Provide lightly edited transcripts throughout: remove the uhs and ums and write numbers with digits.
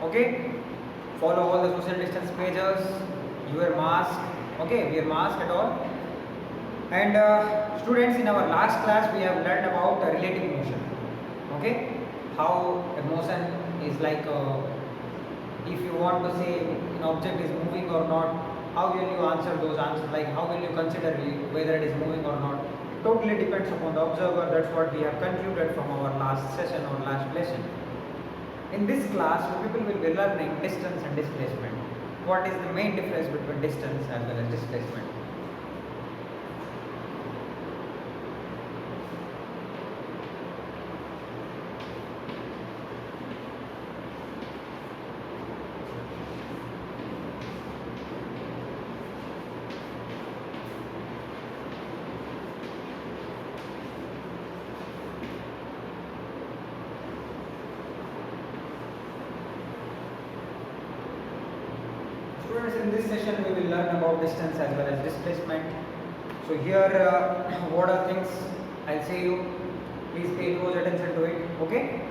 Okay, follow all the social distance measures, wear mask. Okay, wear mask at all. And students, in our last class we have learned about relative motion. Okay, how a motion is like if you want to say an object is moving or not, how will you answer those answers, like how will you consider whether it is moving or not. Totally depends upon the observer. That's what we have concluded from our last session or last lesson. In this class, people will be learning distance and displacement. What is the main difference between distance as well as displacement? Students, in this session we will learn about distance as well as displacement. So here what are things I'll say you. Please pay close attention to it. Okay,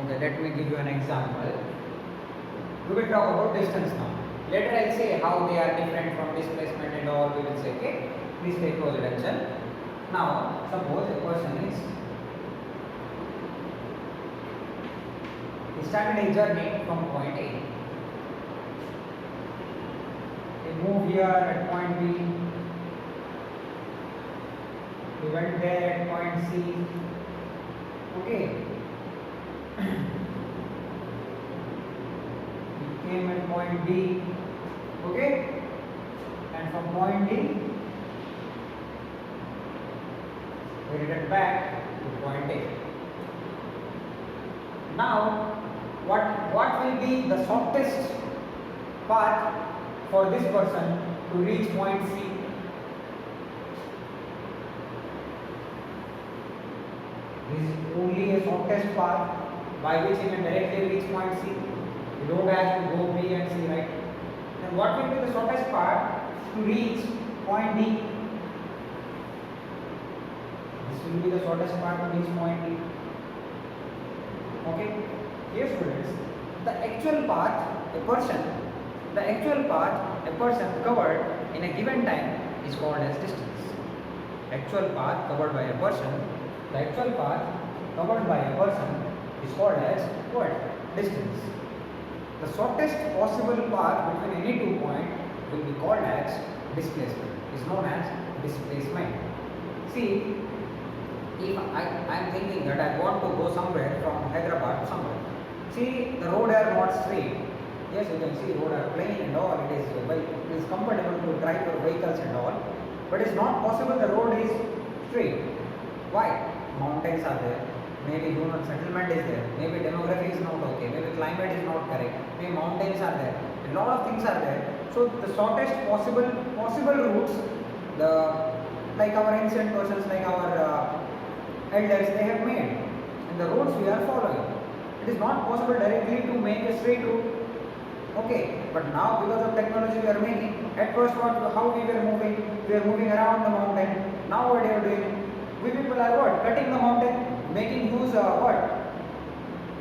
let me give you an example. We will talk about distance now. Later I'll say how they are different from displacement and all. We will say, okay, please pay close attention. Now suppose a person is he started a journey from point A. He moved here at point B. He went there at point C. Okay. He came at point D. Okay. And from point D, we returned back to point A. Now, what will be the shortest path for this person to reach point C? This is only a shortest path by which he can directly reach point C. You don't have to go B and C, right? Then what will be the shortest path to reach point D? This will be the shortest path to reach point D. Okay? Here students, the actual path a person covered in a given time is called as distance. Actual path covered by a person is called as what? Distance. The shortest possible path between any 2 points will be called as displacement, is known as displacement. See, if I am thinking that I want to go somewhere from Hyderabad to somewhere. See, the road are not straight. Yes, you can see road are plain and all. It is comfortable to drive your vehicles and all. But it's not possible the road is straight. Why? Mountains are there. Maybe human settlement is there. Maybe demography is not okay. Maybe climate is not correct. Maybe mountains are there. A lot of things are there. So the shortest possible routes, like our ancient persons, like our elders, they have made, and the roads we are following. It is not possible directly to make a straight route. Okay, but now because of technology we are making. At first, how we were moving? We are moving around the mountain. Now what they are doing? We people are what? Cutting the mountain, making huge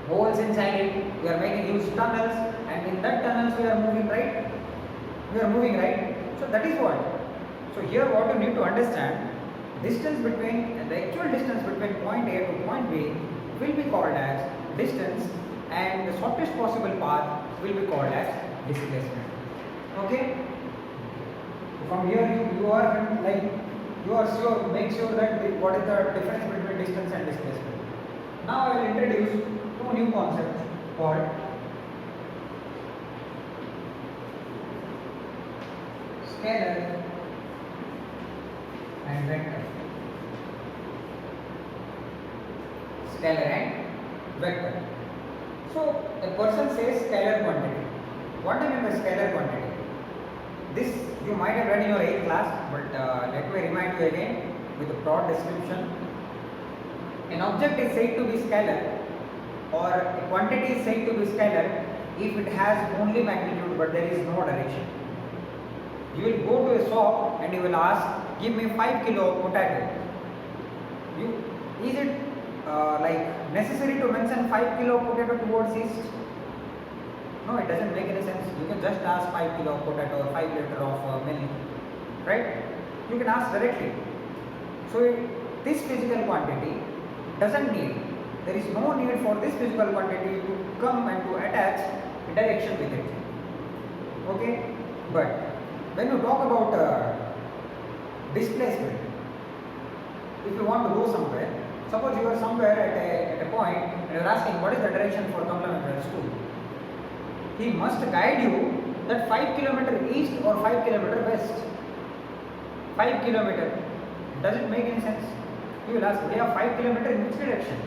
holes inside it. We are making huge tunnels, and in that tunnels we are moving, right? So that is what. So here what you need to understand, the actual distance between point A to point B will be called as distance, and the shortest possible path will be called as displacement. Okay? From here you are sure, make sure that what is the difference between distance and displacement. Now I will introduce 2 new concepts called scalar and vector. Scalar and vector. So a person says scalar quantity. What do you mean by scalar quantity? This you might have read in your 8th class, but let me remind you again with a broad description. An object is said to be scalar, or a quantity is said to be scalar if it has only magnitude but there is no direction. You will go to a shop and you will ask, give me 5 kilo of potato. Is it like necessary to mention 5 kilo potato towards east? No, it doesn't make any sense. You can just ask 5 kilo of potato or 5 liter of milk, right? You can ask directly. So this physical quantity doesn't need, there is no need for this physical quantity to come and to attach a direction with it. Okay? But when you talk about displacement, if you want to go somewhere, suppose you are somewhere at a point and you are asking what is the direction for complementary school. He must guide you that 5 km east or 5 km west. 5 km. Does it make any sense? You will ask, yeah, 5 km in which direction?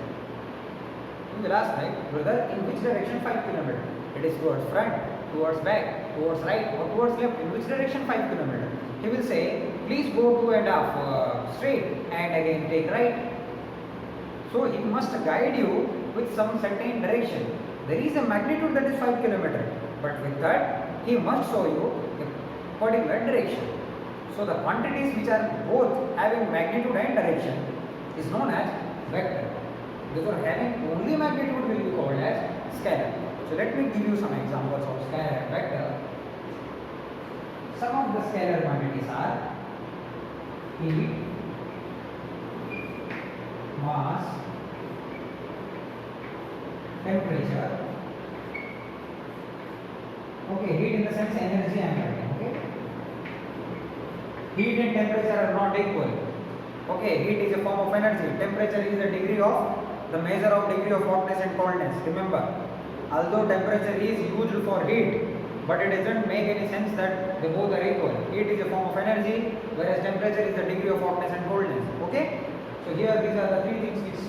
You will ask, right, brother, in which direction 5 km? It is towards front, towards back, towards right or towards left. In which direction 5 km? He will say, please go 2.5 straight and again take right. So he must guide you with some certain direction. There is a magnitude that is 5 km, but with that he must show you a particular direction. So the quantities which are both having magnitude and direction is known as vector. Therefore having only magnitude will be called as scalar. So let me give you some examples of scalar and vector. Some of the scalar quantities are heat, mass, temperature. Okay, heat in the sense energy I am writing. Okay, heat and temperature are not equal. Okay, heat is a form of energy. Temperature is the degree of the measure of degree of hotness and coldness. Remember, although temperature is used for heat, but it doesn't make any sense that they both are equal. Heat is a form of energy, whereas temperature is the degree of hotness and coldness. Okay, so here these are the three things which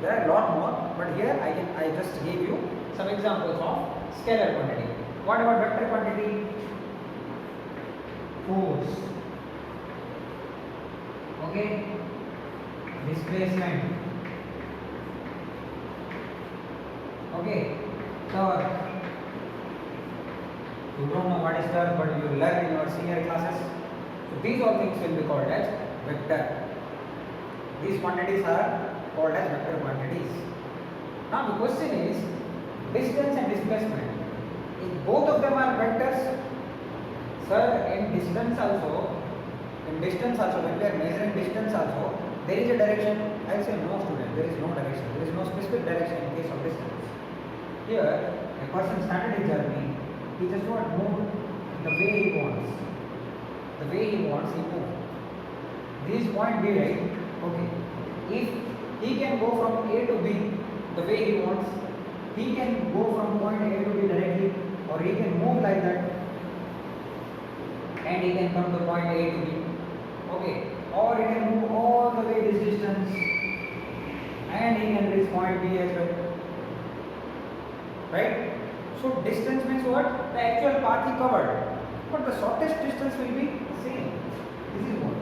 there are a lot more, but here I just gave you some examples of scalar quantity. What about vector quantity? Force. Okay, displacement. Okay, torque. You don't know what is torque, but you will learn in your senior classes. So these all things will be called as vector. These quantities are called as vector quantities. Now the question is distance and displacement. If both of them are vectors, sir, in distance also, when we are measuring distance also, there is a direction. I will say no, student, there is no direction. There is no specific direction in case of distance. Here, a person started his journey. He just not moved the way he wants. The way he wants, he moved. This is point B, right? Okay. If he can go from A to B the way he wants, he can go from point A to B directly, or he can move like that and he can come to point A to B. Okay. Or he can move all the way this distance and he can reach point B as well. Right? So distance means what? The actual path he covered. But the shortest distance will be same. This is what?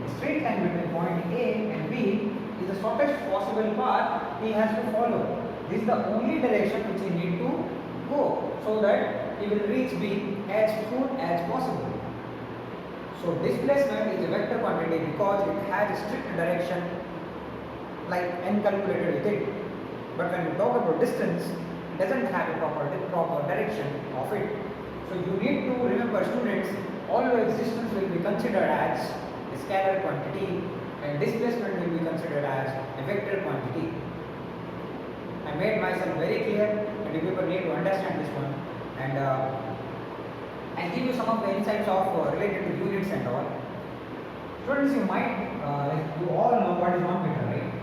A straight line between point A and B is the shortest possible path he has to follow. This is the only direction which he need to go so that he will reach B as soon as possible. So displacement is a vector quantity because it has a strict direction like n calculated with it. But when we talk about distance, it doesn't have a proper direction of it. So you need to remember, students, always distance will be considered as a scalar quantity and displacement will be considered as a vector quantity. I made myself very clear and you people need to understand this one, and I'll give you some of the insights of related to units and all. Students, you might, you all know what is 1 meter, right?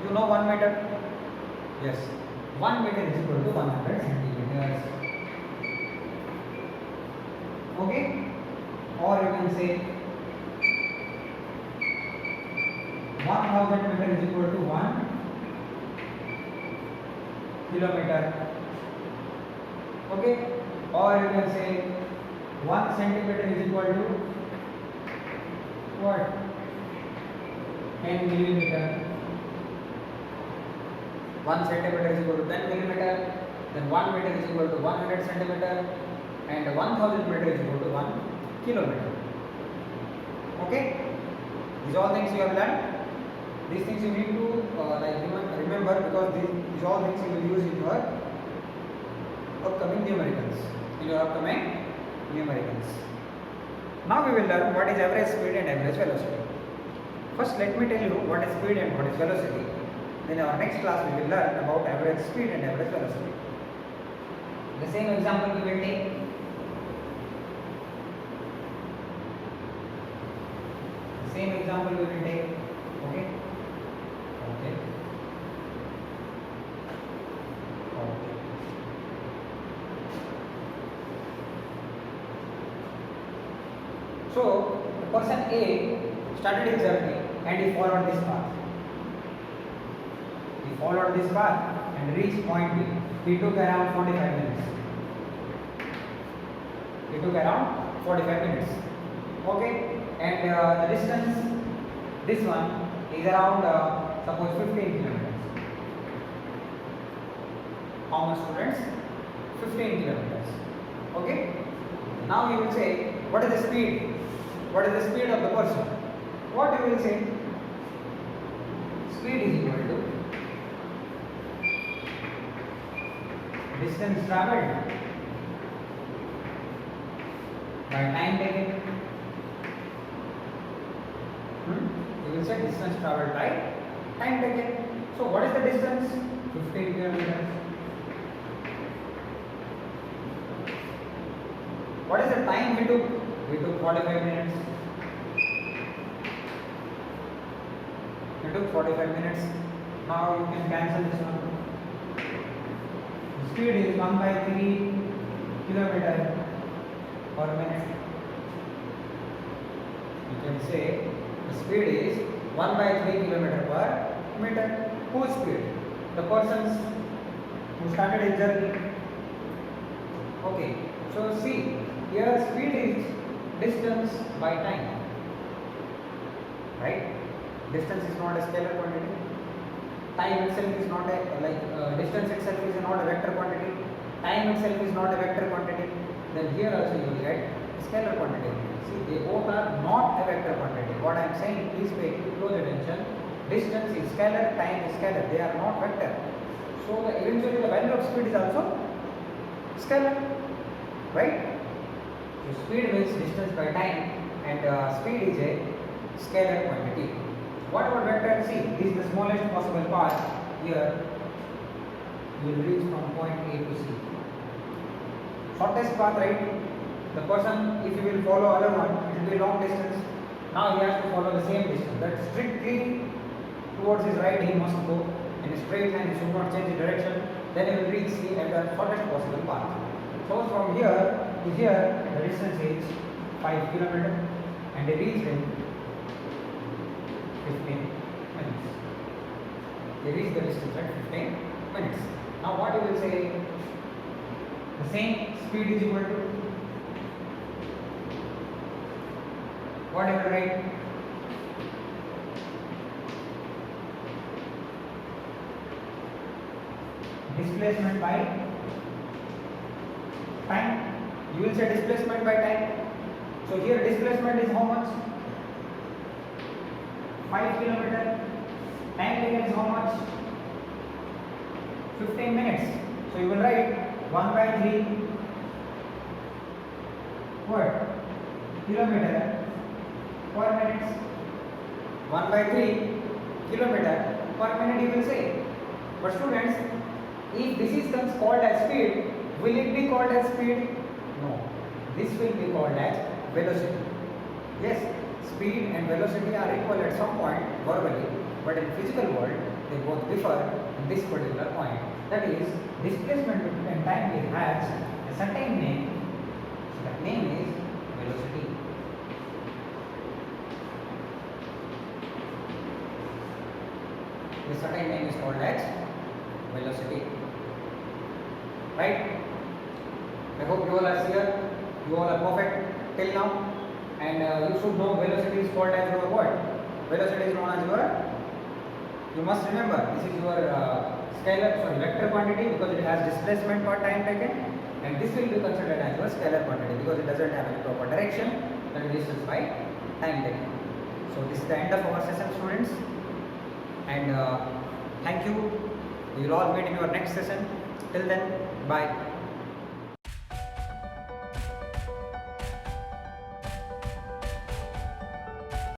You know 1 meter? Yes. 1 meter is equal to 100 centimeters. Okay? Or you can say 1000 meter is equal to 1 kilometer. Okay? Or you can say 1 centimeter is equal to what? 10 millimeter. 1 centimeter is equal to 10 millimeter, then 1 meter is equal to 100 centimeter, and 1000 meter is equal to 1 kilometer. Okay? These all things you have learned. These things you need to remember, because these all things you will use in your upcoming numericals. Now we will learn what is average speed and average velocity. First, let me tell you what is speed and what is velocity. Then our next class we will learn about average speed and average velocity. The same example we will take. Okay. So, the person A started his journey and he followed this path. And reached point B. He took around 45 minutes. Okay. And the distance, this one is around suppose 15 kilometers. How much, students? 15 kilometers. Okay. Now you will say, what is the speed? What is the speed of the person? What you will say? Speed is equal to distance travelled by time taken. You will say distance travelled by time taken. So what is the distance? 15 kilometers. What is the time we took? We took 45 minutes. Now you can cancel this one. The speed is 1 by 3 kilometer per minute. You can say the speed is 1 by 3 kilometer per meter. Whose speed? The person's who started his journey. Okay. So see, here speed is distance by time. Right? Distance is not a scalar quantity. Time itself is not a distance itself is not a vector quantity. Time itself is not a vector quantity. Then here also you will get scalar quantity. See, they both are not a vector quantity. What I am saying, please pay close attention. Distance is scalar, time is scalar. They are not vector. So eventually the value of speed is also scalar, right? So speed means distance by time, and speed is a scalar quantity. What about vector? See, this is the smallest possible path. Here you will reach from point A to C. Shortest path, right? The person, if you will follow other one, it will be long distance. Now he has to follow the same distance. That strictly towards his right he must go in a straight line. He should not change the direction. Then he will reach C at the shortest possible path. So from here to here, the distance is 5 km, and he reached in 15 minutes. He reached the distance at 15 minutes. Now what you will say? The same speed is equal to what you will write? Displacement by time. You will say displacement by time. So here displacement is how much? 5 km. Time taken is how much? 15 minutes. So you will write 1 by 3 what? Kilometer per minute. 1 by 3 kilometer per minute you will say. But students, if this is called as speed, will it be called as speed? No. This will be called as velocity. Yes, speed and velocity are equal at some point verbally, but in physical world they both differ in this particular point. That is, displacement between time has a certain name. That name is velocity. The certain name is called as velocity. Right? I hope you all are clear. You all are perfect till now, and you should know velocity is called as your what? Velocity is known as your. You must remember this is your vector quantity because it has displacement per time taken, and this will be considered as your scalar quantity because it doesn't have any proper direction, that is distance by time taken. So this is the end of our session, students, and thank you. We will all meet in your next session. Till then, bye.